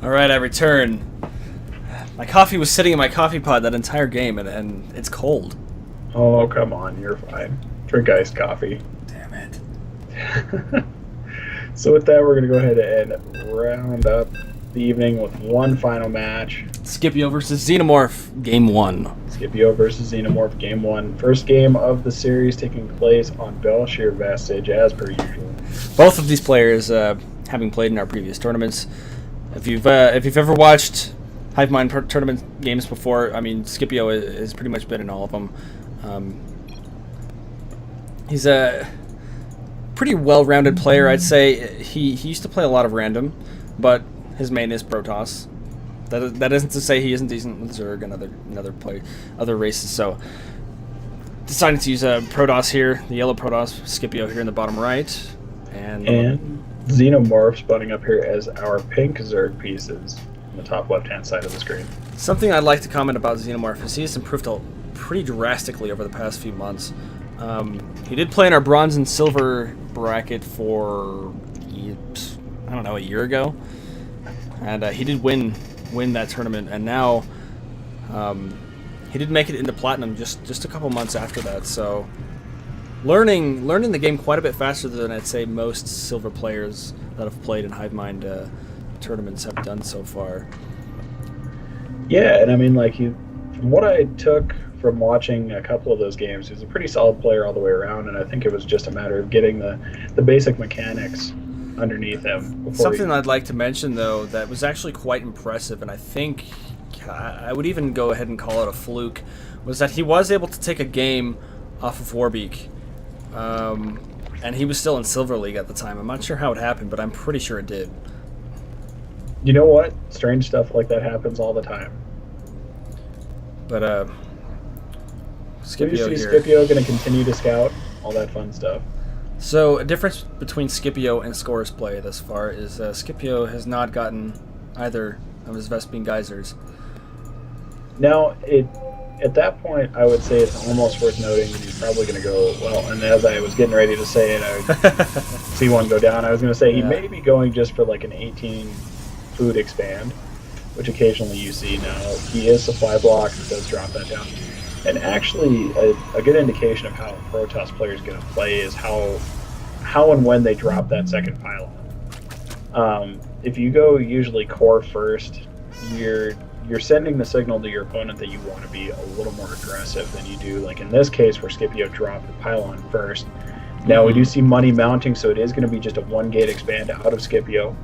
All right, I return. My coffee was sitting in my coffee pod that entire game, and it's cold. Oh, come on, you're fine. Drink iced coffee. Damn it. So with that, we're going to go ahead and round up the evening with one final match. Scipio versus Xenomorph, Game 1. Scipio versus Xenomorph, Game 1. First game of the series taking place on Belshir Vestige, as per usual. Both of these players having played in our previous tournaments. If you've ever watched Hivemind tournament games before, I mean, Scipio has pretty much been in all of them. He's a pretty well-rounded player, I'd say. He used to play a lot of random, but his main is Protoss. That isn't to say he isn't decent with Zerg and other races. So decided to use Protoss here, the yellow Protoss, Scipio here in the bottom right, and Xenomorph spawning up here as our pink Zerg pieces on the top left-hand side of the screen. Something I'd like to comment about Xenomorph is he has improved pretty drastically over the past few months. He did play in our bronze and silver bracket for, I don't know, a year ago, and he did win that tournament, and now he did make it into platinum just a couple months after that. So learning the game quite a bit faster than I'd say most silver players that have played in Hivemind tournaments have done so far. Yeah, and I mean, like, from what I took from watching a couple of those games, he was a pretty solid player all the way around, and I think it was just a matter of getting the basic mechanics underneath him. Something I'd like to mention, though, that was actually quite impressive, and I think I would even go ahead and call it a fluke, was that he was able to take a game off of Warbeak, and he was still in Silver League at the time. I'm not sure how it happened, but I'm pretty sure it did. You know what? Strange stuff like that happens all the time. But Scipio here. Scipio going to continue to scout, all that fun stuff. So a difference between Scipio and Score's play thus far is Scipio has not gotten either of his Vespene Geysers. Now, at that point, I would say it's almost worth noting that he's probably going to go, well, and as I was getting ready to say it, I would see one go down. I was going to say he may be going just for like an 18 food expand, which occasionally you see. Now, he is supply block, it does drop that down. And actually, a good indication of how a Protoss player is going to play is how and when they drop that second pylon. If you go usually core first, you're sending the signal to your opponent that you want to be a little more aggressive than you do. Like in this case, where Scipio dropped the pylon first. Now we do see money mounting, so it is going to be just a 1-gate expand out of Scipio.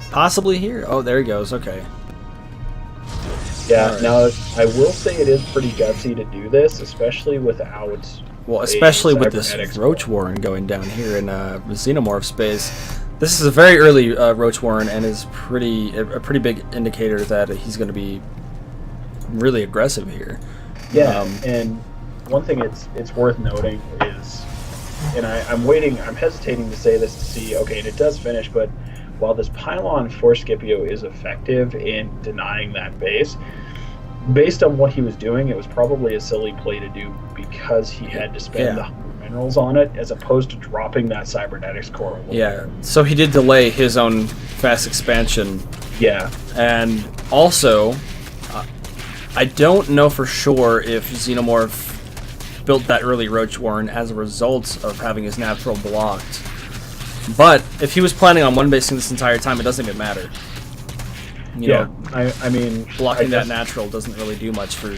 Possibly here. Oh, there he goes. Okay. Yeah, right. Now I will say it is pretty gutsy to do this, especially without... Well, especially with this Roach Warren going down here in Xenomorph space. This is a very early Roach Warren and is a pretty big indicator that he's going to be really aggressive here. Yeah, and one thing it's worth noting is, and I'm hesitating to say this to see, okay, and it does finish, but while this pylon for Scipio is effective in denying that base, based on what he was doing, it was probably a silly play to do because he had to spend the minerals on it as opposed to dropping that cybernetics core. Yeah, so he did delay his own fast expansion. Yeah. And also, I don't know for sure if Xenomorph built that early Roach Warren as a result of having his natural blocked. But if he was planning on one-basing this entire time, it doesn't even matter. You know, I mean, blocking that natural doesn't really do much for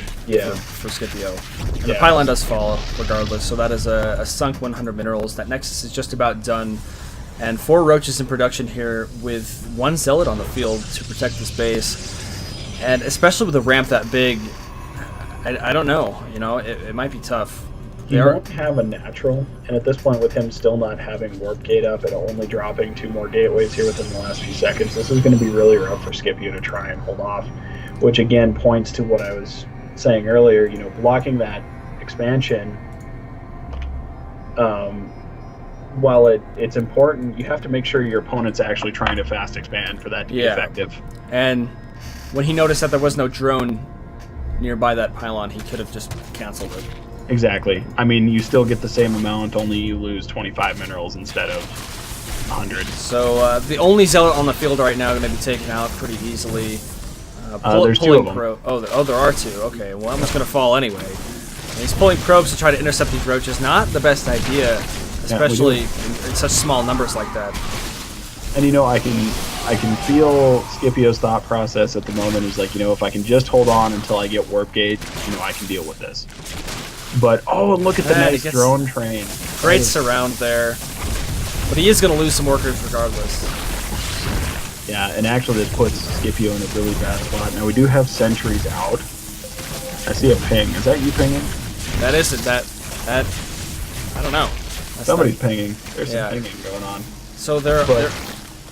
Scipio. And the pylon does fall regardless, so that is a sunk 100 minerals. That Nexus is just about done, and 4 roaches in production here with 1 zealot on the field to protect this base. And especially with a ramp that big, I don't know. You know, it might be tough. He won't have a natural, and at this point, with him still not having warp gate up and only dropping 2 more gateways here within the last few seconds, this is going to be really rough for Scipio to try and hold off, which again points to what I was saying earlier. You know, blocking that expansion, while it's important, you have to make sure your opponent's actually trying to fast expand for that to be effective. And when he noticed that there was no drone nearby that pylon, he could have just canceled it. Exactly. I mean, you still get the same amount, only you lose 25 minerals instead of 100. So the only zealot on the field right now going to be taken out pretty easily. There's two of them. Oh, there are two. Okay, well, I'm just going to fall anyway. And he's pulling probes to try to intercept these roaches. Not the best idea, especially in such small numbers like that. And you know, I can feel Scipio's thought process at the moment is like, you know, if I can just hold on until I get warp gate, you know, I can deal with this. But oh, and look at the nice drone train. Great surround there. But he is going to lose some workers regardless. Yeah, and actually this puts Scipio in a really bad spot. Now we do have sentries out. I see a ping. Is that you pinging? That isn't. That I don't know. Somebody's pinging. There's some pinging going on. So there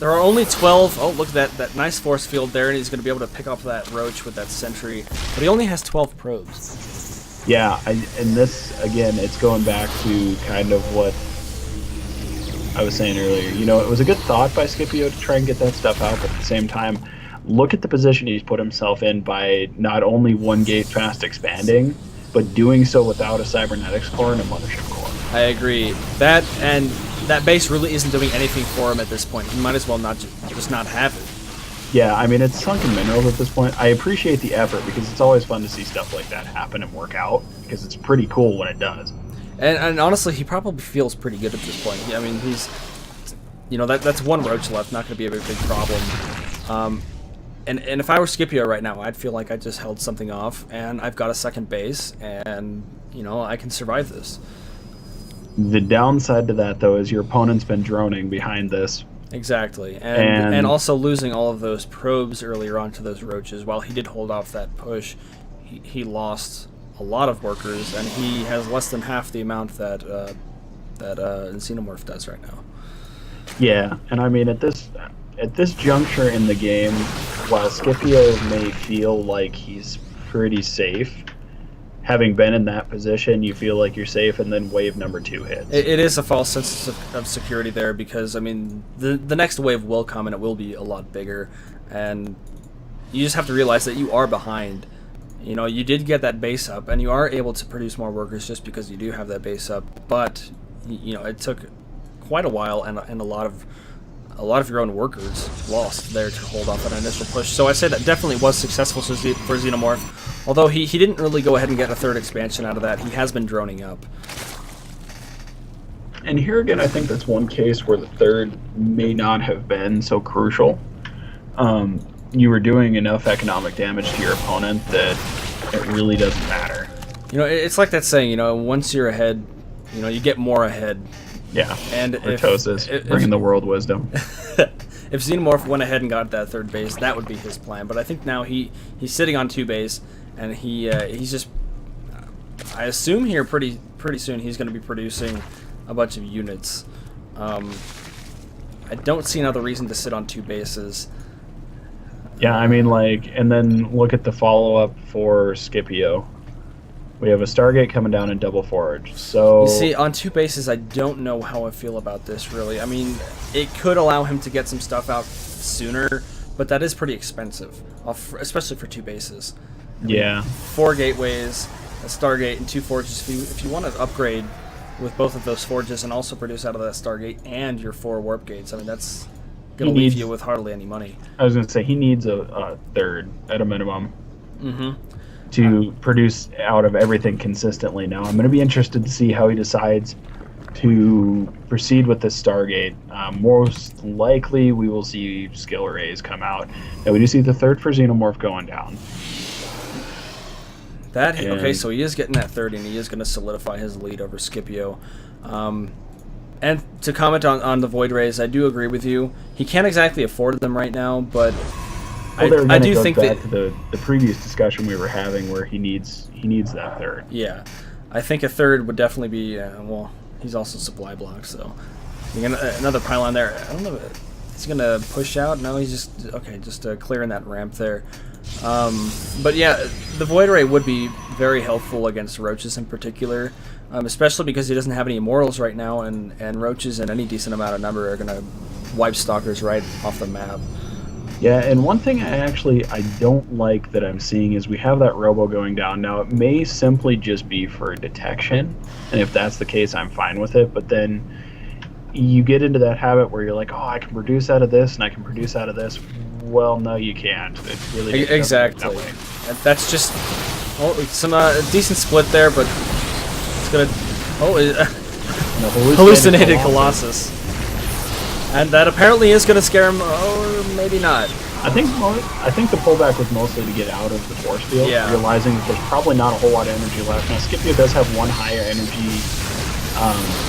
are only 12. Oh, look at that nice force field there, and he's going to be able to pick off that roach with that sentry. But he only has 12 probes. Yeah, and this, again, it's going back to kind of what I was saying earlier. You know, it was a good thought by Scipio to try and get that stuff out, but at the same time, look at the position he's put himself in by not only one gate fast expanding, but doing so without a cybernetics core and a mothership core. I agree. That base really isn't doing anything for him at this point. He might as well just not have it. Yeah, I mean, it's sunken minerals at this point. I appreciate the effort because it's always fun to see stuff like that happen and work out because it's pretty cool when it does. And honestly, he probably feels pretty good at this point. I mean, he's, you know, that's one roach left, not going to be a big problem. And if I were Scipio right now, I'd feel like I just held something off, and I've got a second base, and, you know, I can survive this. The downside to that, though, is your opponent's been droning behind this. Exactly, and also losing all of those probes earlier on to those roaches. While he did hold off that push, he lost a lot of workers, and he has less than half the amount that Xenomorph does right now. Yeah, and I mean at this juncture in the game, while Scipio may feel like he's pretty safe, having been in that position, you feel like you're safe, and then wave number 2 hits. It is a false sense of security there because, I mean, the next wave will come, and it will be a lot bigger, and you just have to realize that you are behind. You know, you did get that base up, and you are able to produce more workers just because you do have that base up, but, you know, it took quite a while, and a lot of your own workers lost there to hold off that initial push. So I'd say that definitely was successful for Xenomorph. Although he didn't really go ahead and get a third expansion out of that. He has been droning up. And here again, I think that's one case where the third may not have been so crucial. You were doing enough economic damage to your opponent that it really doesn't matter. You know, it's like that saying, you know, once you're ahead, you know, you get more ahead. Yeah, and Ritosis, bringing the world wisdom. If Xenomorph went ahead and got that third base, that would be his plan. But I think now he's sitting on 2 base, and he's just, I assume here pretty soon he's going to be producing a bunch of units. I don't see another reason to sit on 2 bases. Yeah, I mean, like, and then look at the follow-up for Scipio. We have a Stargate coming down in Double Forge, so... You see, on 2 bases, I don't know how I feel about this, really. I mean, it could allow him to get some stuff out sooner, but that is pretty expensive, especially for 2 bases. I mean, 4 gateways, a Stargate, and 2 forges. If you want to upgrade with both of those forges and also produce out of that Stargate and your 4 warp gates, I mean, that's going to leave you with hardly any money. I was going to say, he needs a third, at a minimum. Mm-hmm. To produce out of everything consistently. Now, I'm going to be interested to see how he decides to proceed with this Stargate. Most likely, we will see skill arrays come out. Now, we do see the third for Xenomorph going down. Okay, so he is getting that third, and he is going to solidify his lead over Scipio. And to comment on the Void Rays, I do agree with you. He can't exactly afford them right now, but... Well, I do think back to the previous discussion we were having where he needs that third. Yeah, I think a third would definitely be well. He's also supply block, so another pylon there. I don't know if he's gonna push out. No, he's just clearing that ramp there. But yeah, the Void Ray would be very helpful against roaches in particular, especially because he doesn't have any immortals right now, and roaches in any decent amount of number are gonna wipe stalkers right off the map. Yeah, and one thing I don't like that I'm seeing is we have that robo going down. Now, it may simply just be for detection, and if that's the case, I'm fine with it, but then you get into that habit where you're like, oh, I can produce out of this and I can produce out of this. Well, no, you can't. It really doesn't Exactly. work that way. That's just some decent split there, but it's gonna hallucinated Colossus, and that apparently is gonna scare him, or maybe not. I think the pullback was mostly to get out of the force field, realizing that there's probably not a whole lot of energy left. Now, Scipio does have one higher energy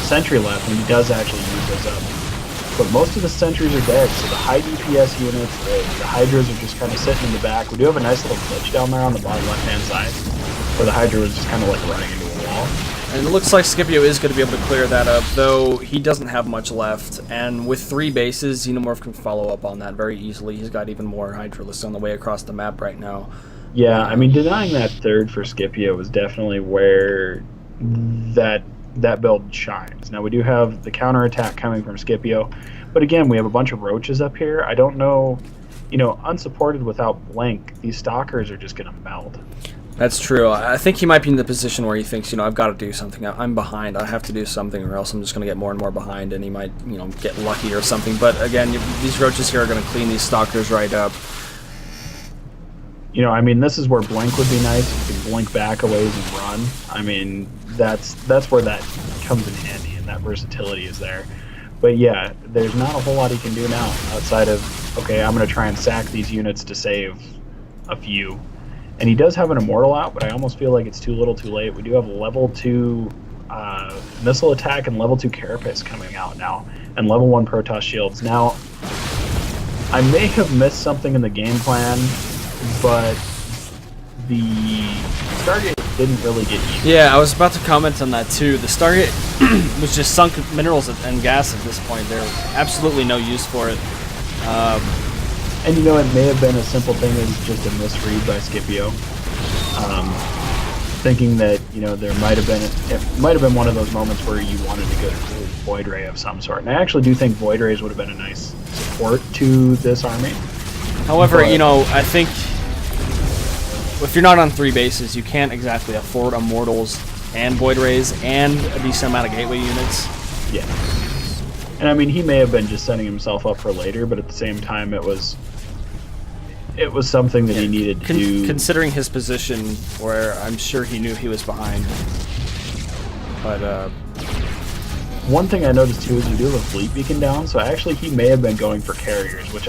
sentry left, and he does actually use those up. But most of the sentries are dead, so the high DPS units, the Hydras are just kind of sitting in the back. We do have a nice little glitch down there on the bottom left-hand side, where the Hydra was just kind of like running into a wall. And it looks like Scipio is going to be able to clear that up, though he doesn't have much left. And with 3 bases, Xenomorph can follow up on that very easily. He's got even more Hydralisks on the way across the map right now. Yeah, I mean, denying that third for Scipio was definitely where that build shines. Now, we do have the counterattack coming from Scipio, but again, we have a bunch of roaches up here. I don't know, unsupported without Blink, these stalkers are just going to melt. That's true. I think he might be in the position where he thinks, I've got to do something. I'm behind. I have to do something, or else I'm just going to get more and more behind, and he might, get lucky or something. But again, these roaches here are going to clean these stalkers right up. I mean, this is where Blink would be nice. You can blink back a ways and run. I mean, that's where that comes in handy, and that versatility is there. But yeah, there's not a whole lot he can do now outside of, okay, I'm going to try and sack these units to save a few. And he does have an Immortal out, but I almost feel like it's too little too late. We do have level 2 missile attack and level 2 Carapace coming out now, and level 1 Protoss shields. Now, I may have missed something in the game plan, but the Stargate didn't really get used. Yeah, I was about to comment on that too. The Stargate was just sunk minerals and gas at this point. There's absolutely no use for it. And it may have been a simple thing as just a misread by Scipio, thinking that there might have been one of those moments where you wanted to go to Void Ray of some sort. And I actually do think Void Rays would have been a nice support to this army. However, I think if you're not on 3 bases, you can't exactly afford Immortals and Void Rays and a decent amount of gateway units. Yeah. And I mean, he may have been just setting himself up for later, but at the same time, it was something that he needed to do. Considering his position, where I'm sure he knew he was behind. But one thing I noticed too is we do have a fleet beacon down, so actually he may have been going for carriers, which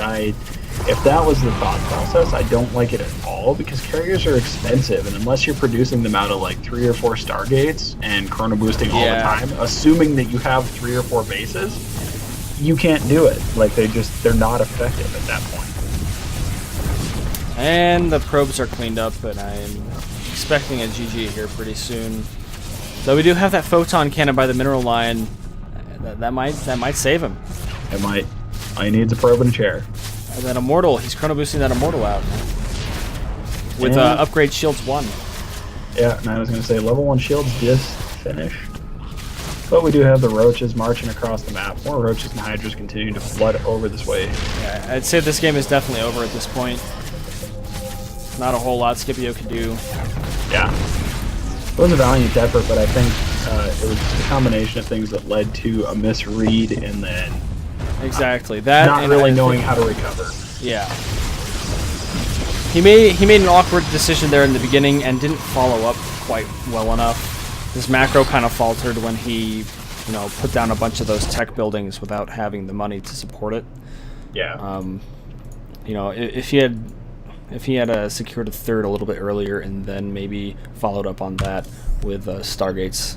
if that was the thought process, I don't like it at all, because carriers are expensive, and unless you're producing them out of like 3 or 4 Stargates and chrono boosting all the time, assuming that you have 3 or 4 bases, you can't do it. Like, they're not effective at that point. And the probes are cleaned up, and I'm expecting a GG here pretty soon. Though we do have that photon cannon by the mineral line, that might save him. It might. All he needs a probe and a chair. And that Immortal, he's chrono boosting that Immortal out with upgrade shields 1. Yeah, and I was going to say level 1 shields just finished. But we do have the roaches marching across the map. More roaches and hydras continue to flood over this way. Yeah, I'd say this game is definitely over at this point. Not a whole lot Scipio could do. Yeah. It was a valiant effort, but I think it was just a combination of things that led to a misread and then exactly that, not really knowing how to recover. Yeah. He made an awkward decision there in the beginning and didn't follow up quite well enough. His macro kind of faltered when he, put down a bunch of those tech buildings without having the money to support it. Yeah. If he had secured a third a little bit earlier and then maybe followed up on that with Stargates,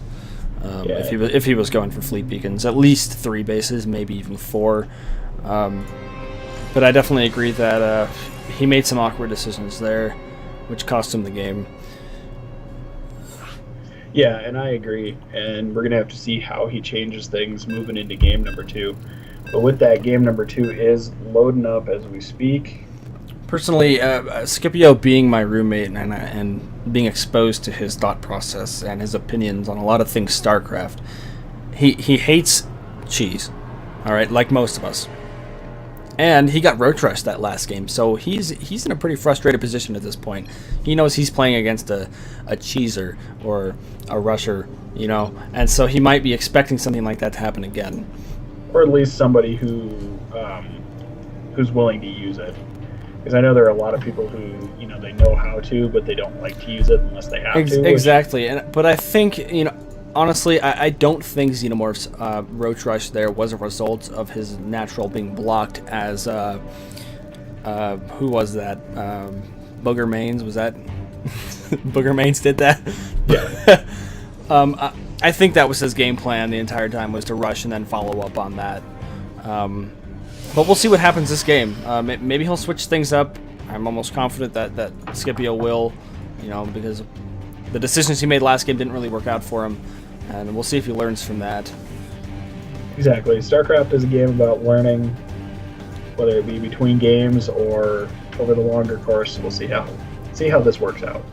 if he was going for fleet beacons, at least 3 bases, maybe even 4. But I definitely agree that he made some awkward decisions there, which cost him the game. Yeah, and I agree. And we're going to have to see how he changes things moving into game number 2. But with that, game number 2 is loading up as we speak. Personally, Scipio being my roommate and being exposed to his thought process and his opinions on a lot of things StarCraft, he hates cheese, all right, like most of us. And he got roach rushed that last game, so he's in a pretty frustrated position at this point. He knows he's playing against a cheeser or a rusher, and so he might be expecting something like that to happen again. or at least somebody who's willing to use it. Because I know there are a lot of people who, they know how to, but they don't like to use it unless they have to. Exactly. But I think, honestly, I don't think Xenomorph's Roach Rush there was a result of his natural being blocked as, who was that? Booger Mains, was that? Booger Mains did that? Yeah. I think that was his game plan the entire time, was to rush and then follow up on that. But we'll see what happens this game. Maybe he'll switch things up. I'm almost confident that Scipio will, because the decisions he made last game didn't really work out for him. And we'll see if he learns from that. Exactly. StarCraft is a game about learning, whether it be between games or over the longer course. We'll see how this works out.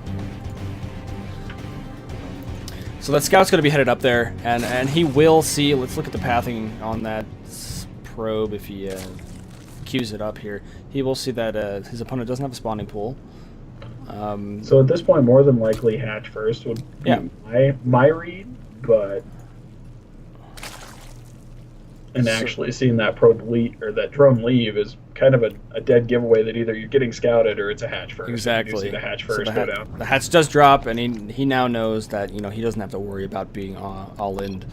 So that scout's going to be headed up there, and he will see. Let's look at the pathing on that probe. If he queues it up here, he will see that his opponent doesn't have a spawning pool. So at this point, more than likely, hatch first would be my read, but actually seeing that probe leave or that drone leave is kind of a dead giveaway that either you're getting scouted or it's a hatch first. Exactly. You see the hatch first go down. The hatch does drop, and he now knows that he doesn't have to worry about being all in.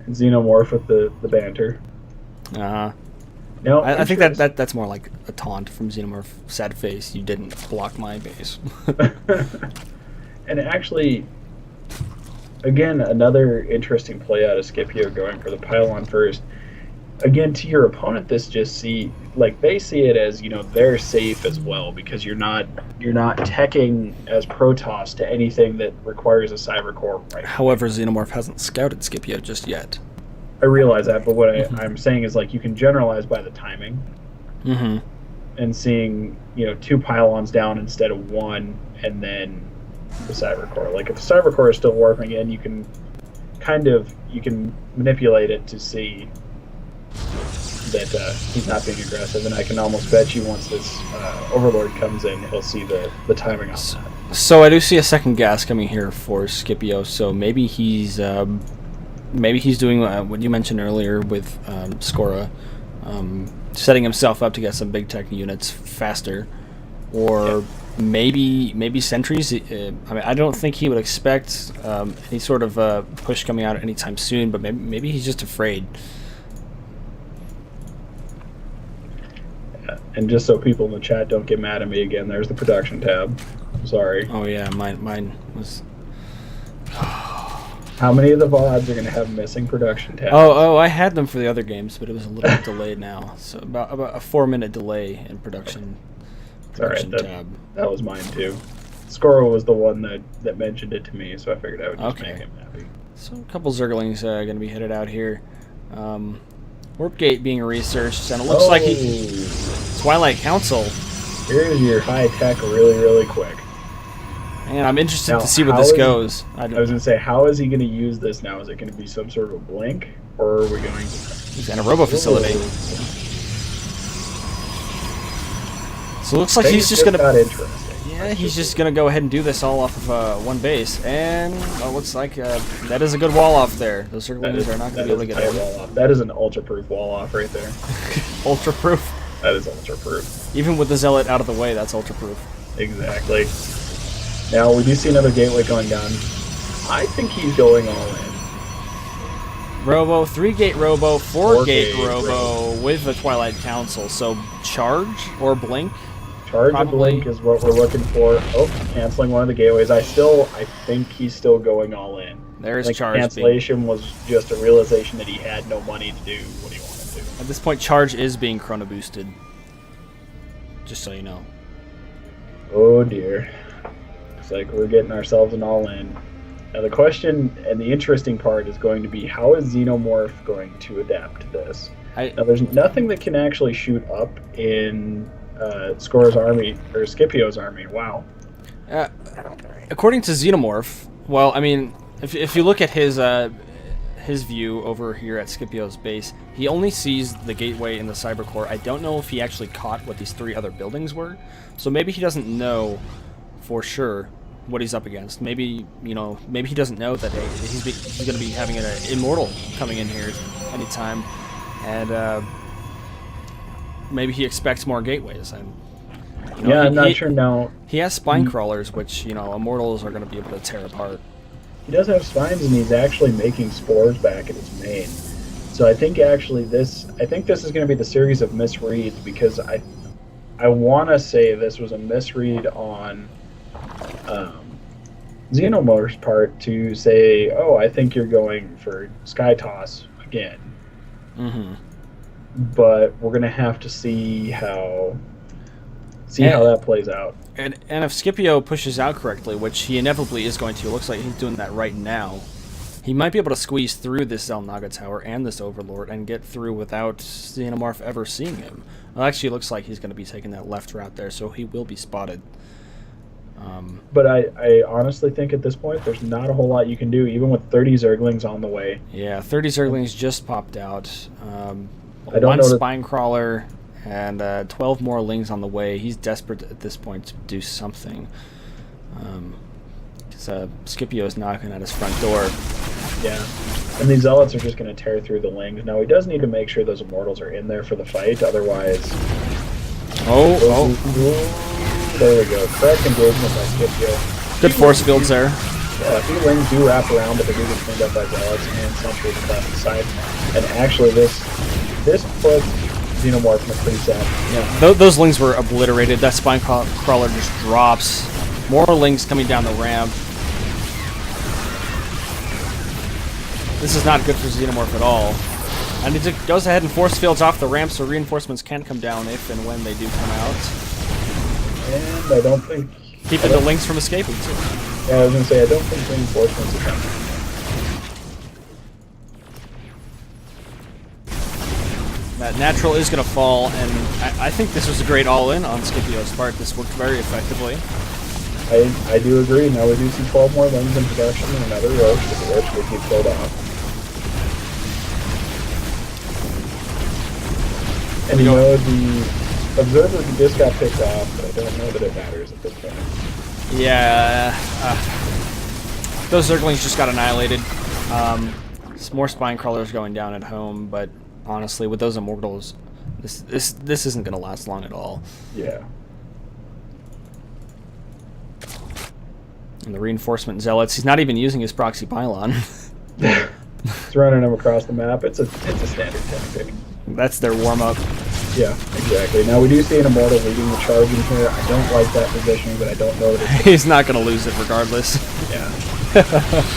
And Xenomorph with the banter. No, I think that's more like a taunt from Xenomorph. Sad face, you didn't block my base. And actually, again, another interesting play out of Scipio going for the pylon first. Again, to your opponent, they see it as they're safe as well because you're not teching as Protoss to anything that requires a cyber core. Right. However, Xenomorph hasn't scouted Scipio just yet. I realize that, but what I'm saying is you can generalize by the timing, and seeing 2 pylons down instead of 1, and then the cyber core. If the cyber core is still warping in, you can manipulate it to see that he's not being aggressive, and I can almost bet you once this Overlord comes in, he'll see the timing on that. So I do see a second gas coming here for Scipio, so maybe he's doing what you mentioned earlier with Skora, setting himself up to get some big tech units faster, or maybe sentries. I don't think he would expect any sort of push coming out anytime soon, but maybe he's just afraid. And just so people in the chat don't get mad at me again, there's the production tab. Sorry. Oh yeah, mine was. How many of the VODs are going to have missing production tabs? Oh, I had them for the other games, but it was a little bit delayed now. So about a 4-minute delay in production. Tab. That was mine too. Skoro was the one that mentioned it to me, so I figured I would just make him happy. So a couple Zerglings going to be headed out here. Warp Gate being researched, and it looks like Twilight Council. Here's your high tech really, really quick. And I'm interested to see where this goes. I was going to say, how is he going to use this now? Is it going to be some sort of a blink, or are we going to... He's in a robo facility. So it looks like he's just going to... Yeah, he's just going to go ahead and do this all off of one base. And it looks like that is a good wall off there. Those Zerglings are not going to be able to get in. That is an ultra-proof wall off right there. Ultra-proof? That is ultra-proof. Even with the Zealot out of the way, that's ultra-proof. Exactly. Now, we do see another gateway going down. I think he's going all in. Robo, 3-gate Robo, 4-gate Robo with the Twilight Council. So, charge or blink? Charge or blink is what we're looking for. Oh, canceling one of the gateways. I think he's still going all in. There's charge. Cancellation was just a realization that he had no money to do what he wanted to. At this point, charge is being chrono boosted. Just so you know. Oh dear. Looks like we're getting ourselves an all in. Now the question and the interesting part is going to be, how is Xenomorph going to adapt to this? Now there's nothing that can actually shoot up in Skora's army, or Scipio's army. Wow. According to Xenomorph, well, I mean, if you look at his view over here at Scipio's base, he only sees the gateway and the cyber core. I don't know if he actually caught what these 3 other buildings were, so maybe he doesn't know for sure what he's up against. Maybe he doesn't know that he's going to be having an immortal coming in here anytime, and maybe he expects more gateways. And I'm not sure now. He has spine crawlers, which immortals are going to be able to tear apart. He does have spines, and he's actually making spores back at his main. So I think actually this is going to be the series of misreads, because I want to say this was a misread on Xenomorph's part to say, oh, I think you're going for Sky Toss again. Mm-hmm. But we're going to have to see how that plays out. And if Scipio pushes out correctly, which he inevitably is going to, it looks like he's doing that right now, he might be able to squeeze through this Xel'Naga Tower and this Overlord and get through without Xenomorph ever seeing him. Well, actually, it looks like he's going to be taking that left route there, so he will be spotted. But I honestly think at this point there's not a whole lot you can do, even with 30 Zerglings on the way. Yeah, 30 Zerglings just popped out. I don't one know spine crawler and 12 more Lings on the way. He's desperate at this point to do something. Because Scipio is knocking at his front door. Yeah, and these Zealots are just going to tear through the Lings. Now, he does need to make sure those Immortals are in there for the fight, otherwise... There we go. Correct engagement by Scipio. Good force fields there. Yeah, a few Lings do wrap around, but they do get cleaned up by Zealots and Sentry to the left side. And actually, this puts Xenomorph in a pretty sad. Yeah, those Lings were obliterated. That spine crawler just drops. More Lings coming down the ramp. This is not good for Xenomorph at all. And it goes ahead and force fields off the ramp so reinforcements can come down if and when they do come out. And I don't think... Keeping the Lings from escaping, too. Yeah, I was going to say, I don't think reinforcements are coming. That natural is going to fall, and I think this was a great all-in on Scipio's part. This worked very effectively. I do agree. Now we do see 12 more Lings in production and another Roach, but the Roach will keep killed off. And the Observer just got picked off, but I don't know that it matters at this point. Yeah, those Zerglings just got annihilated. Some more spine crawlers going down at home, but honestly, with those Immortals, this isn't going to last long at all. Yeah. And the reinforcement Zealots, he's not even using his proxy pylon. It's running them across the map. It's a standard tactic. That's their warm-up. Yeah, exactly. Now we do see an Immortal leading the charge in here. I don't like that positioning, but I don't know that it's... He's not going to lose it regardless. Yeah.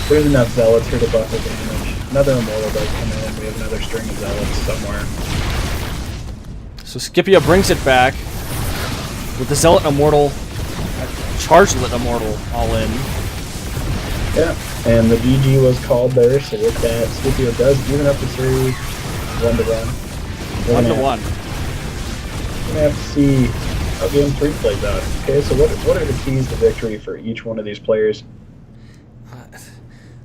There's enough Zealots here to buffer damage. Another Immortal does come in. We have another string of Zealots somewhere. So Scipio brings it back with the Zealot Immortal, Chargelet Immortal all in. Yeah, and the GG was called there, so with that, Scipio does even up the series 1-1. 1-1. We're going to have to see how Game 3 plays out. Okay, so what are the keys to victory for each one of these players?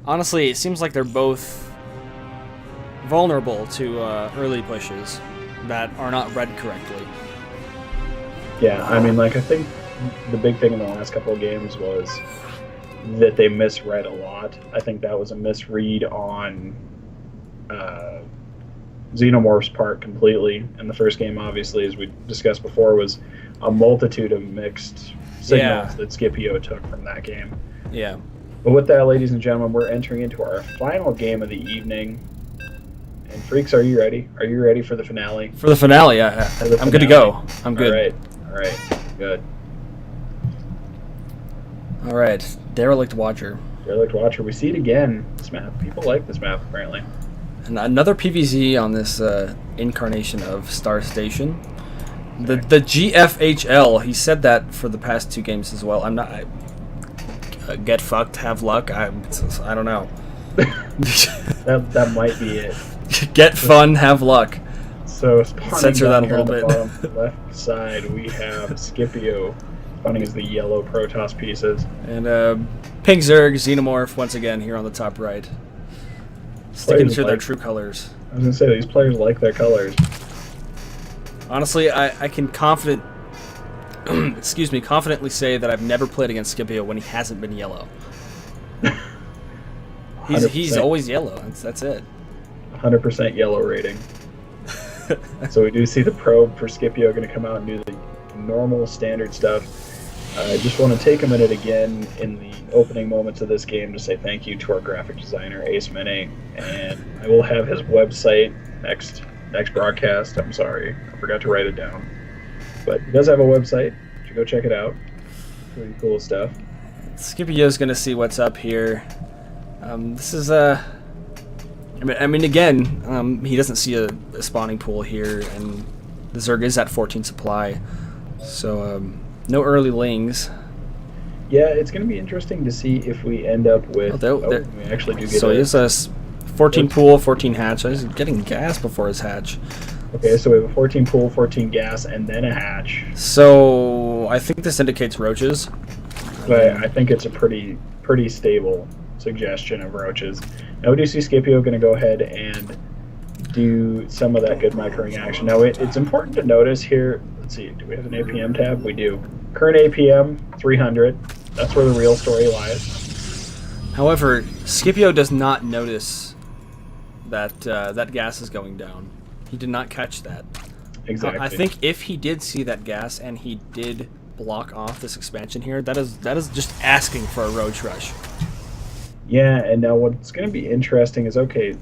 Honestly, it seems like they're both vulnerable to early pushes that are not read correctly. Yeah, I mean, I think the big thing in the last couple of games was that they misread a lot. I think that was a misread on Xenomorph's part completely. In the first game, obviously, as we discussed before, was a multitude of mixed signals that Scipio took from that game. Yeah. But with that, ladies and gentlemen, we're entering into our final game of the evening. And Freaks, are you ready? Are you ready for the finale? For the finale, I'm good to go. I'm good. All right, good. All right, Derelict Watcher. Derelict Watcher. We see it again. This map. People like this map, apparently. And another PVZ on this incarnation of Star Station. The GFHL. He said that for the past 2 games as well. I'm not. Get fucked, have luck. I don't know. that might be it. Get fun, have luck. So censor that a little bit. On the left side, we have Scipio spawning as the yellow Protoss pieces, and Pink Zerg Xenomorph once again here on the top right, sticking to their true colors. I was gonna say these players like their colors. Honestly, I can confidently say that I've never played against Scipio when he hasn't been yellow. He's always yellow. That's it. 100% yellow rating. So we do see the probe for Scipio going to come out and do the normal standard stuff. I just want to take a minute again in the opening moments of this game to say thank you to our graphic designer, Ace Mini, and I will have his website next broadcast. I'm sorry, I forgot to write it down. But he does have a website. You should go check it out. Pretty cool stuff. Scipio's going to see what's up here. This is I mean, again, he doesn't see a spawning pool here, and the Zerg is at 14 supply, so no early lings. Yeah, it's going to be interesting to see if we end up with. We actually do get. So he has a 14 pool, 14 hatch. So he's getting gas before his hatch. Okay, so we have a 14 pool, 14 gas, and then a hatch. So I think this indicates roaches. But I think it's a pretty stable suggestion of roaches. Now we do see Scipio going to go ahead and do some of that good microing action. Now it's important to notice here, let's see, do we have an APM tab? We do. Current APM, 300. That's where the real story lies. However, Scipio does not notice that that gas is going down. He did not catch that. Exactly. I think if he did see that gas and he did block off this expansion here, that is just asking for a roach rush. Yeah, and now what's going to be interesting is, okay,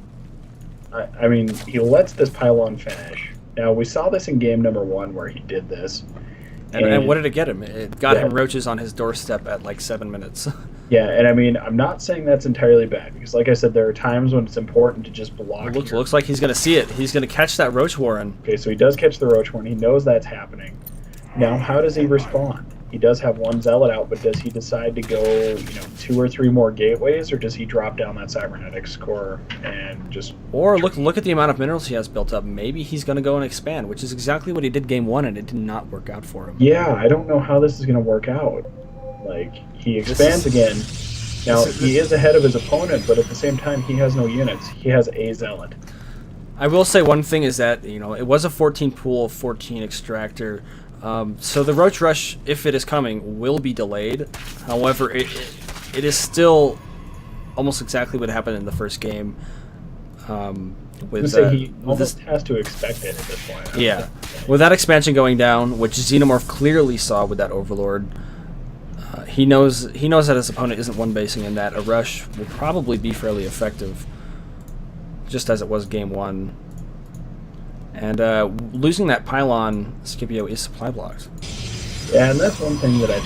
I mean, he lets this pylon finish. Now, we saw this in game number 1 where he did this. And what did it get him? It got him roaches on his doorstep at like 7 minutes. Yeah, and I mean, I'm not saying that's entirely bad, because like I said, there are times when it's important to just block. Looks like he's going to see it. He's going to catch that roach warren. Okay, so he does catch the roach warren. He knows that's happening. Now, how does he respond? He does have one zealot out, but does he decide to go, 2 or 3 more gateways, or does he drop down that cybernetics core and just... Or look at the amount of minerals he has built up. Maybe he's going to go and expand, which is exactly what he did game 1, and it did not work out for him. Yeah, I don't know how this is going to work out. Like, he expands again. Now, he is ahead of his opponent, but at the same time, he has no units. He has a zealot. I will say one thing is that, it was a 14 pool, 14 extractor. So the roach rush, if it is coming, will be delayed. However, it is still almost exactly what happened in the first game. He almost has to expect it at this point. Yeah, with that expansion going down, which Xenomorph clearly saw with that Overlord, he knows that his opponent isn't one basing, and that a rush will probably be fairly effective, just as it was game 1. And losing that pylon, Scipio is supply blocked. Yeah, and that's one thing that I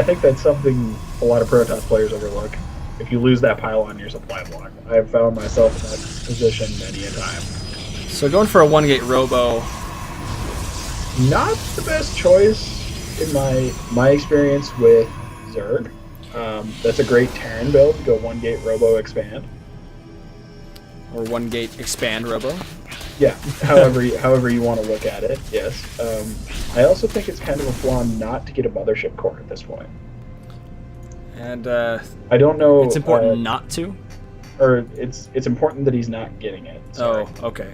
think that's something a lot of Protoss players overlook. If you lose that pylon, you're supply blocked. I have found myself in that position many a time. So going for a 1-gate robo. Not the best choice in my experience with Zerg. That's a great Terran build, go 1-gate robo expand. Or 1-gate expand robo. Yeah, however you want to look at it, yes. I also think it's kind of a flaw not to get a mothership core at this point. And I don't know. It's important not to? Or it's important that he's not getting it. Sorry. Oh, okay.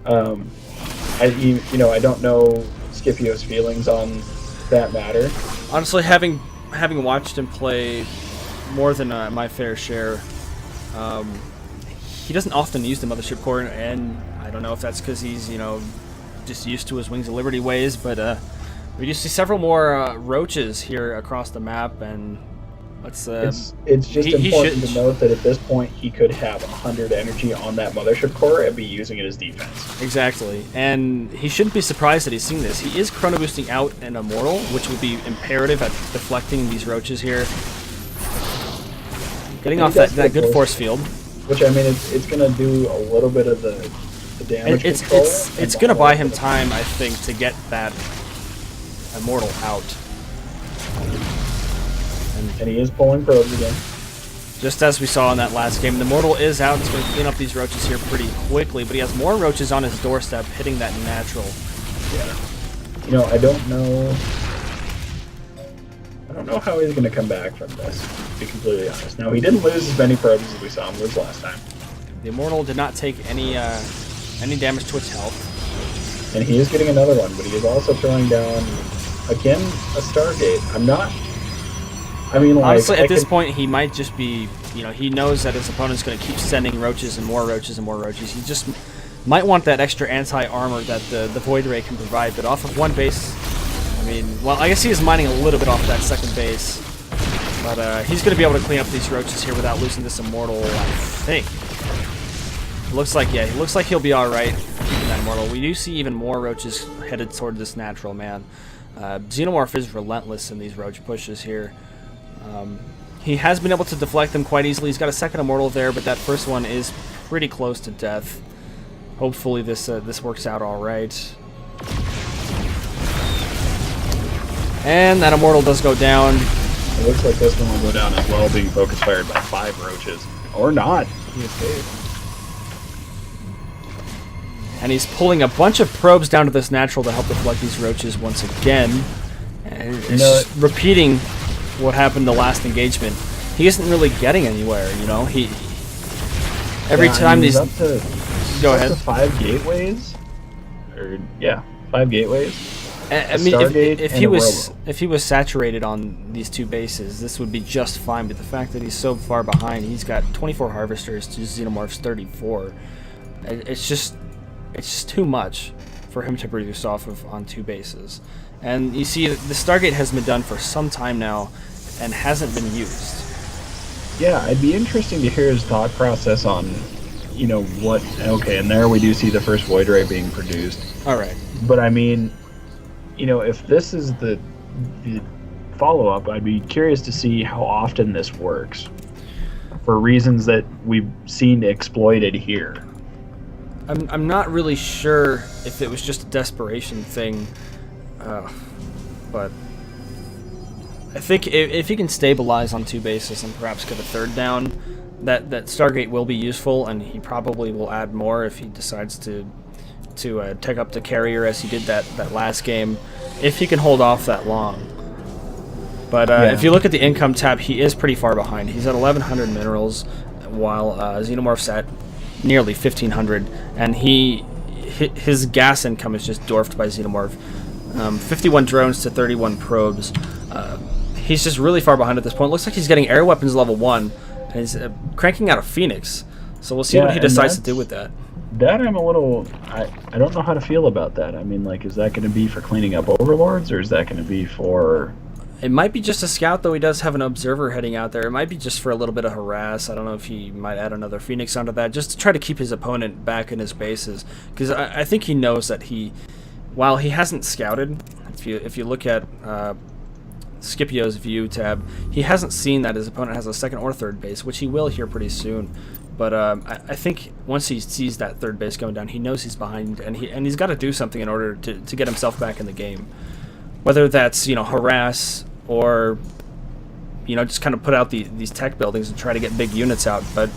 I don't know Scipio's feelings on that matter. Honestly, having watched him play more than my fair share, he doesn't often use the mothership core, and I don't know if that's because he's, just used to his Wings of Liberty ways, but we do see several more roaches here across the map, and let's... it's just important to note that at this point he could have 100 energy on that mothership core and be using it as defense. Exactly, and he shouldn't be surprised that he's seeing this. He is chrono boosting out an Immortal, which will be imperative at deflecting these roaches here. Getting off that good force field. Which, I mean, it's going to do a little bit of the damage control. It's going to buy him time, I think, to get that Immortal out. And he is pulling probes again. Just as we saw in that last game, the Immortal is out. He's going to clean up these roaches here pretty quickly, but he has more roaches on his doorstep hitting that natural. Yeah. I don't know how he's going to come back from this, to be completely honest. Now, he didn't lose as many probes as we saw him lose last time. The Immortal did not take any damage to its health. And he is getting another one, but he is also throwing down, again, a Stargate. I mean, like, honestly, at this point, he might just be, he knows that his opponent's going to keep sending roaches and more roaches and more roaches. He just might want that extra anti-armor that the Void Ray can provide, but off of one base, I mean, well, I guess he is mining a little bit off that second base, but he's going to be able to clean up these roaches here without losing this Immortal, I think. Looks like, yeah, he looks like he'll be alright in that Immortal. We do see even more roaches headed toward this natural, man. Xenomorph is relentless in these roach pushes here. He has been able to deflect them quite easily. He's got a second Immortal there, but that first one is pretty close to death. Hopefully this works out alright. And that Immortal does go down. It looks like this one will go down as well, being focus fired by 5 roaches. Or not. He escaped. And he's pulling a bunch of probes down to this natural to help deflect these roaches once again. And it's just repeating what happened the last engagement. He isn't really getting anywhere, He every time these up to, go ahead. Up to 5 gateways, or 5 gateways. I mean, if he was saturated on these 2 bases, this would be just fine. But the fact that he's so far behind, he's got 24 harvesters to Xenomorph's 34. It's just too much for him to produce off of on 2 bases. And you see, the Stargate has been done for some time now and hasn't been used. Yeah, it'd be interesting to hear his thought process on, what... Okay, and there we do see the first Void Ray being produced. All right. But I mean, if this is the follow-up, I'd be curious to see how often this works. For reasons that we've seen exploited here. I'm not really sure if it was just a desperation thing, but I think if he can stabilize on 2 bases and perhaps get a 3rd down, that Stargate will be useful, and he probably will add more if he decides to take up the carrier as he did that last game, if he can hold off that long. But if you look at the income tab, he is pretty far behind. He's at 1,100 minerals, while Xenomorph's at nearly 1,500, and his gas income is just dwarfed by Xenomorph. 51 drones to 31 probes. He's just really far behind at this point. Looks like he's getting air weapons level 1, and he's cranking out a Phoenix. So we'll see what he decides to do with that. That I'm a little... I don't know how to feel about that. I mean, like, is that going to be for cleaning up overlords, or is that going to be for... It might be just a scout, though he does have an observer heading out there. It might be just for a little bit of harass. I don't know if he might add another Phoenix onto that, just to try to keep his opponent back in his bases. Because I think he knows that while he hasn't scouted, if you look at Scipio's view tab, he hasn't seen that his opponent has a 2nd or 3rd base, which he will here pretty soon. But I think once he sees that 3rd base going down, he knows he's behind, and he's got to do something in order to get himself back in the game. Whether that's, harass or, just kind of put out these tech buildings and try to get big units out. But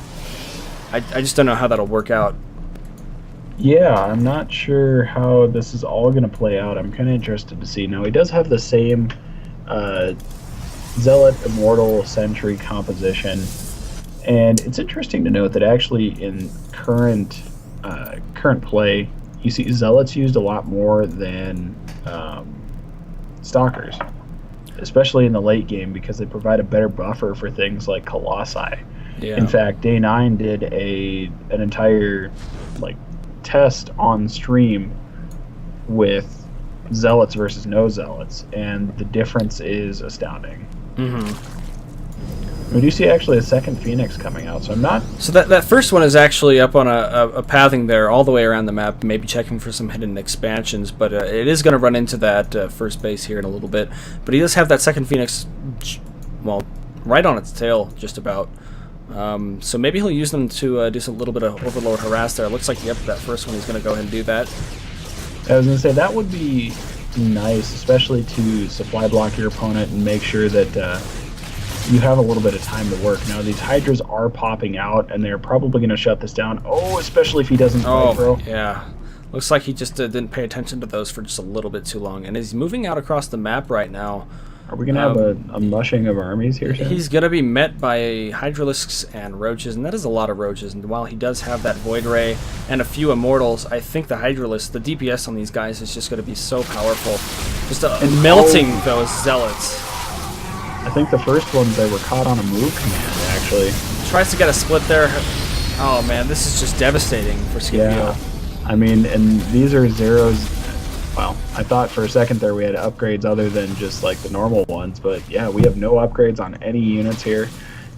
I just don't know how that'll work out. Yeah, I'm not sure how this is all going to play out. I'm kind of interested to see. Now, he does have the same Zealot, Immortal, Sentry composition. And it's interesting to note that actually in current play, you see Zealots used a lot more than Stalkers, especially in the late game, because they provide a better buffer for things like Colossi. Yeah. In fact, Day 9 did an entire test on stream with Zealots versus no Zealots, and the difference is astounding. Mm-hmm. We do see actually a 2nd Phoenix coming out, so I'm not... So that first one is actually up on a pathing there all the way around the map, maybe checking for some hidden expansions, but it is going to run into that first base here in a little bit. But he does have that 2nd Phoenix, well, right on its tail, just about. So maybe he'll use them to do a little bit of Overlord harass there. It looks like, yep, that first one he's going to go ahead and do that. I was going to say, that would be nice, especially to supply block your opponent and make sure that... you have a little bit of time to work. Now, these Hydras are popping out, and they're probably going to shut this down. Oh, especially if he doesn't micro. Yeah. Looks like he just didn't pay attention to those for just a little bit too long. And he's moving out across the map right now. Are we going to have a mushing of armies here soon? He's going to be met by Hydralisks and Roaches, and that is a lot of Roaches. And while he does have that Void Ray and a few Immortals, I think the Hydralisks, the DPS on these guys is just going to be so powerful. Just melting those Zealots. I think the first ones they were caught on a move command, actually. Tries to get a split there. Oh man, this is just devastating for Scipio. Yeah. I mean, and these are zeros. Well, I thought for a second there we had upgrades other than just like the normal ones, but yeah, we have no upgrades on any units here.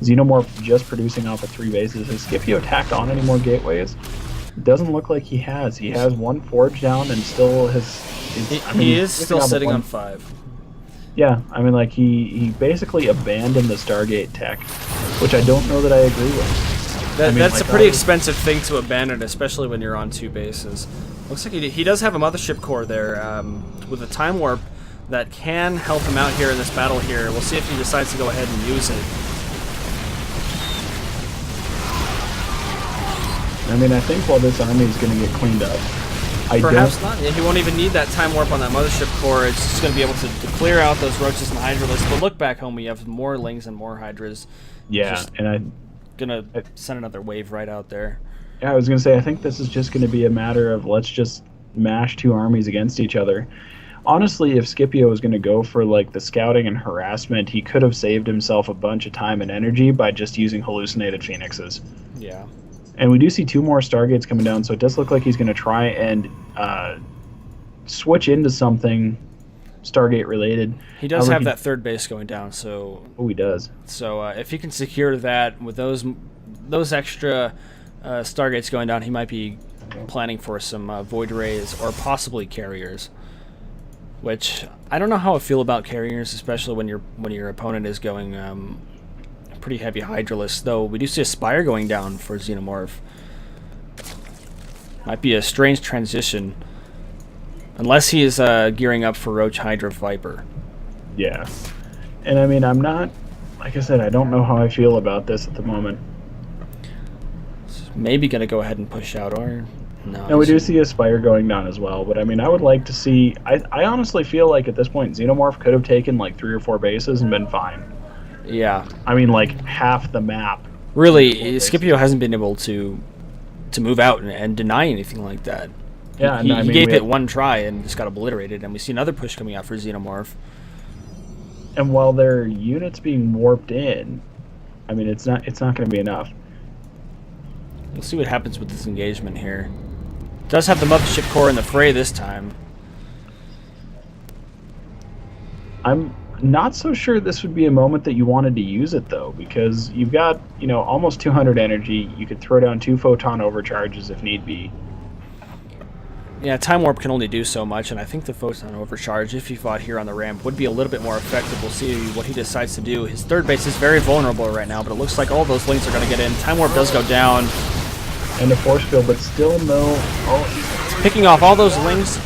Xenomorph just producing off of 3 bases. Has Scipio tacked on any more gateways? It doesn't look like he has. He has 1 forge down and still has... He is still sitting on 5. Yeah, I mean, like, he basically abandoned the Stargate tech, which I don't know that I agree with. That's a pretty expensive thing to abandon, especially when you're on 2 bases. Looks like he does have a mothership core there with a time warp that can help him out here in this battle here. We'll see if he decides to go ahead and use it. I mean, I think while this army is going to get cleaned up, Perhaps not. He won't even need that time warp on that mothership core. It's just going to be able to clear out those roaches and hydralisks. But look back home, we have more lings and more hydras. Yeah, just and gonna send another wave right out there. Yeah, I was going to say, I think this is just going to be a matter of let's just mash 2 armies against each other. Honestly, if Scipio was going to go for like the scouting and harassment, he could have saved himself a bunch of time and energy by just using hallucinated phoenixes. Yeah. And we do see 2 more Stargates coming down, so it does look like he's going to try and switch into something Stargate related. He does have that 3rd base going down, so... Oh, he does. So if he can secure that with those extra Stargates going down, he might be planning for some Void Rays or possibly Carriers. Which, I don't know how I feel about Carriers, especially when your opponent is going... pretty heavy Hydralisk, though we do see a Spire going down for Xenomorph. Might be a strange transition. Unless he is gearing up for Roach Hydra Viper. Yeah. And I mean, I'm not... Like I said, I don't know how I feel about this at the moment. Maybe going to go ahead and push out, or... No, and we do see a Spire going down as well, but I mean, I would like to see... I honestly feel like at this point, Xenomorph could have taken like 3 or 4 bases and been fine. Yeah. I mean, like, half the map. Really, Scipio hasn't been able to move out and deny anything like that. Yeah, he gave it 1 try and just got obliterated, and we see another push coming out for Xenomorph. And while their units being warped in, I mean, it's not going to be enough. We'll see what happens with this engagement here. Does have the mothership core in the fray this time. I'm not so sure this would be a moment that you wanted to use it, though, because you've got, you know, almost 200 energy. You could throw down 2 photon overcharges if need be. Yeah, Time Warp can only do so much, and I think the photon overcharge, if he fought here on the ramp, would be a little bit more effective. We'll see what he decides to do. His 3rd base is very vulnerable right now, but it looks like all those links are going to get in. Time Warp does go down. And the force field, but still no... Oh, picking off all those links.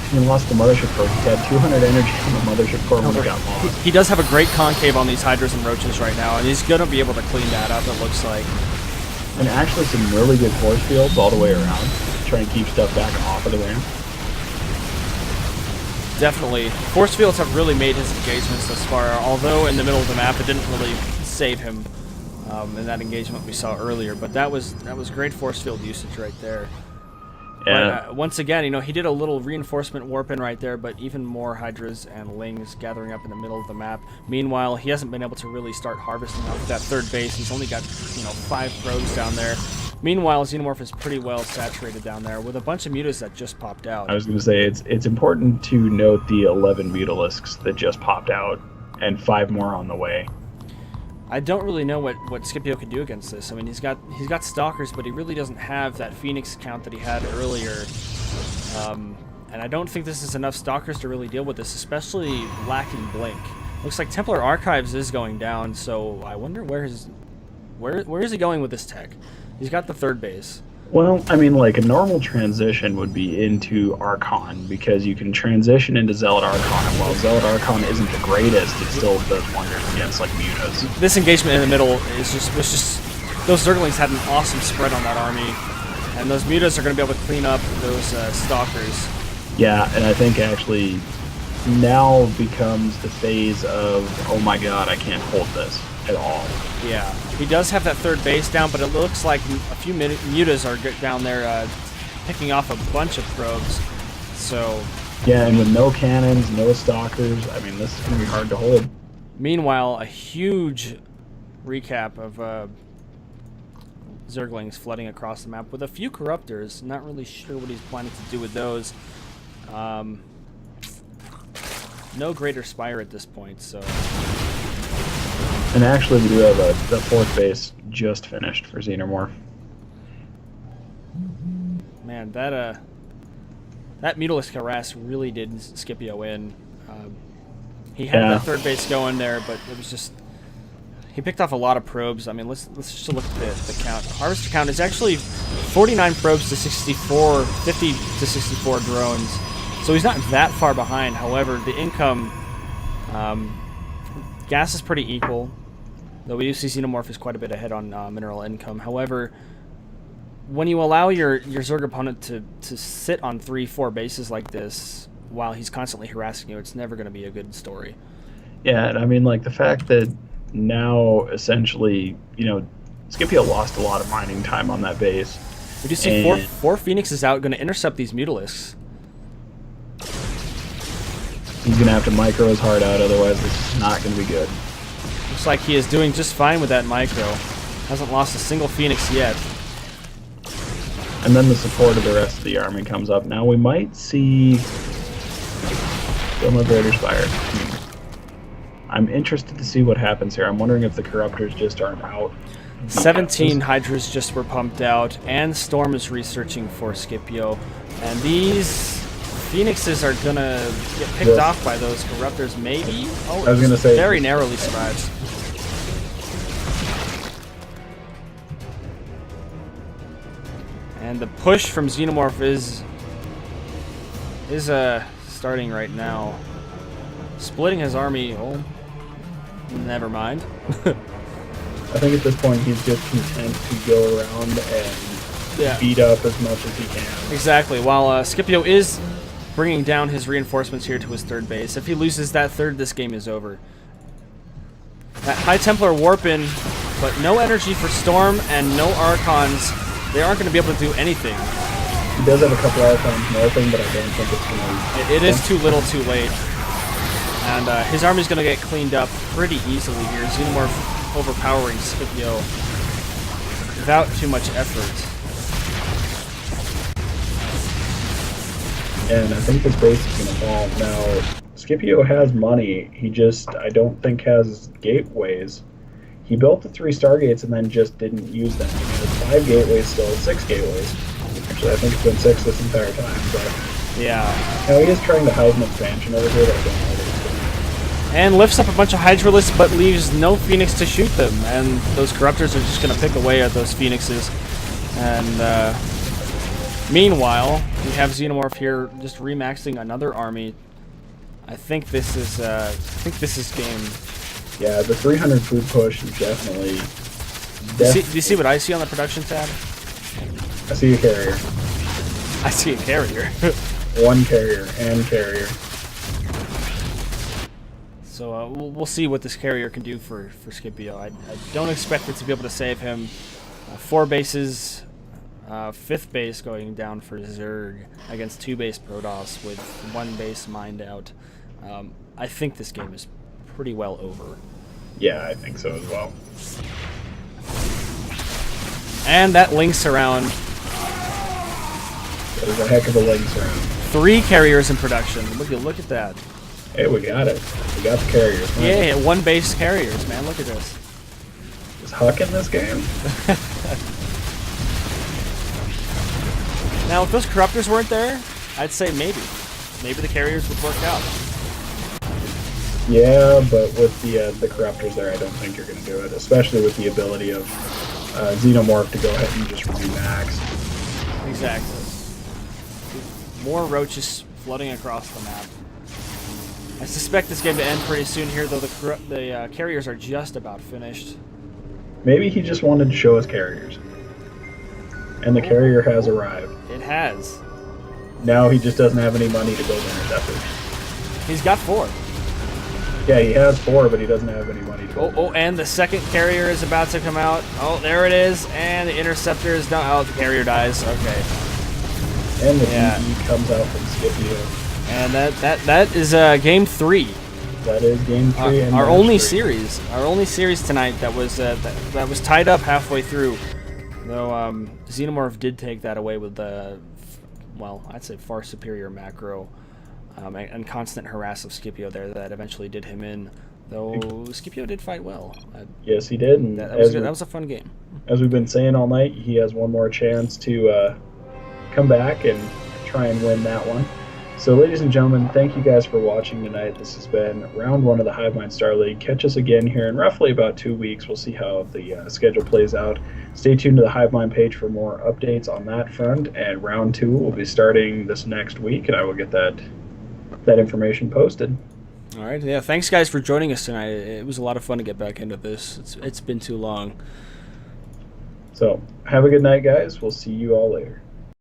He lost the mothership core. He had 200 energy on the mothership core when he got lost. He does have a great concave on these Hydras and Roaches right now, and he's going to be able to clean that up, it looks like. And actually some really good force fields all the way around. Trying to keep stuff back off of the ramp. Definitely. Force fields have really made his engagements thus far, although in the middle of the map it didn't really save him in that engagement we saw earlier, but that was great force field usage right there. Yeah. But, once again, you know, he did a little reinforcement warp in right there, but even more Hydras and Lings gathering up in the middle of the map. Meanwhile, he hasn't been able to really start harvesting off that 3rd base. He's only got, you know, 5 probes down there. Meanwhile, Xenomorph is pretty well saturated down there with a bunch of mutas that just popped out. I was going to say, it's important to note the 11 Mutalisks that just popped out, and 5 more on the way. I don't really know what Scipio could do against this. I mean, he's got Stalkers, but he really doesn't have that Phoenix count that he had earlier. And I don't think this is enough Stalkers to really deal with this, especially lacking Blink. Looks like Templar Archives is going down, so I wonder where is he going with this tech? He's got the 3rd base. Well, I mean, like, a normal transition would be into Archon, because you can transition into Zealot Archon, and while Zealot Archon isn't the greatest, it still does wonders against, like, mutas. This engagement in the middle was just those Zerglings had an awesome spread on that army, and those mutas are going to be able to clean up those Stalkers. Yeah, and I think actually now becomes the phase of, oh my god, I can't hold this at all. Yeah, he does have that 3rd base down, but it looks like a few mutas are down there picking off a bunch of probes. So Yeah, and with no cannons, no stalkers, I mean, this is going to be hard to hold. Meanwhile, a huge recap of Zerglings flooding across the map with a few Corruptors. Not really sure what he's planning to do with those. No Greater Spire at this point, so... And actually, we do have the 4th base just finished for Xenomorph. Man, that Mutalisk Harass really did Scipio in. He had that 3rd base going there, but it was just... He picked off a lot of probes. I mean, let's just look at the count. Harvester count is actually 49 probes to 64, 50 to 64 drones. So he's not that far behind. However, the income... gas is pretty equal, though we do see Xenomorph is quite a bit ahead on mineral income. However, when you allow your Zerg opponent to sit on 3-4 bases like this while he's constantly harassing you, it's never going to be a good story. Yeah, and I mean, like, the fact that now, essentially, you know, Scipio lost a lot of mining time on that base. We just see four Phoenixes out, going to intercept these Mutalisks. He's going to have to micro his heart out, otherwise this is not going to be good. Looks like he is doing just fine with that micro. Hasn't lost a single Phoenix yet. And then the support of the rest of the army comes up. Now we might see still no Greater Spire. I'm interested to see what happens here. I'm wondering if the Corruptors just aren't out. 17 Hydras just were pumped out, and Storm is researching for Scipio. And these Phoenixes are gonna get picked off by those Corruptors, maybe? Oh, I was gonna say very narrowly survives. And the push from Xenomorph is starting right now. Splitting his army. Oh, never mind. I think at this point he's just content to go around and beat up as much as he can. Exactly. While Scipio is bringing down his reinforcements here to his 3rd base. If he loses that 3rd, this game is over. That High Templar warp in, but no energy for Storm and no Archons. They aren't going to be able to do anything. He does have a couple Archons morphing, but I don't think it's going to... It is too little too late. And his army's going to get cleaned up pretty easily here. Xenomorph overpowering Scipio without too much effort. And I think this base is going to fall. Now, Scipio has money. He just, I don't think, has gateways. He built the 3 Stargates and then just didn't use them. He has 5 gateways still, 6 gateways. Actually, I think it's been 6 this entire time. But yeah. Now, he is trying to house an expansion over here that I don't know what he's doing. And lifts up a bunch of Hydralisks, but leaves no Phoenix to shoot them. And those Corruptors are just going to pick away at those Phoenixes. And, meanwhile, we have Xenomorph here just remaxing another army. I think this is game. Yeah, the 300 food push is definitely... Do you see what I see on the production tab? I see a carrier. I see a carrier. 1 carrier and carrier. So we'll see what this carrier can do for Scipio. I don't expect it to be able to save him. 4 bases... 5th base going down for Zerg against 2 base Protoss with 1 base mined out. I think this game is pretty well over. Yeah, I think so as well. And that links around. There's a heck of a links around. 3 carriers in production. Look at that. Hey, we got it. We got the carriers. Yeah, 1 base carriers, man. Look at this. Is Huck in this game? Now, if those Corruptors weren't there, I'd say maybe. Maybe the carriers would work out. Yeah, but with the Corruptors there, I don't think you're going to do it, especially with the ability of Xenomorph to go ahead and just remax. Exactly. More roaches flooding across the map. I suspect this game to end pretty soon here, though the carriers are just about finished. Maybe he just wanted to show his carriers. And the carrier has arrived. It has. Now he just doesn't have any money to build interceptors. He's got 4. Yeah, he has 4, but he doesn't have any money to build. Oh, and the 2nd carrier is about to come out. Oh, there it is. And the interceptor is done. Oh, the carrier dies. Okay. And the DE comes out from Scipio. And that is game 3. that is game 3. Our only series. Our only series tonight that was tied up halfway through. Though Xenomorph did take that away with well, I'd say far superior macro and constant harass of Scipio there that eventually did him in. Though Scipio did fight well. Yes, he did. And that was good. That was a fun game. As we've been saying all night, he has one more chance to come back and try and win that one. So, ladies and gentlemen, thank you guys for watching tonight. This has been round 1 of the Hivemind Starleague. Catch us again here in roughly about 2 weeks. We'll see how the schedule plays out. Stay tuned to the Hivemind page for more updates on that front. And round 2 will be starting this next week, and I will get that information posted. All right. Yeah. Thanks, guys, for joining us tonight. It was a lot of fun to get back into this. It's been too long. So, have a good night, guys. We'll see you all later.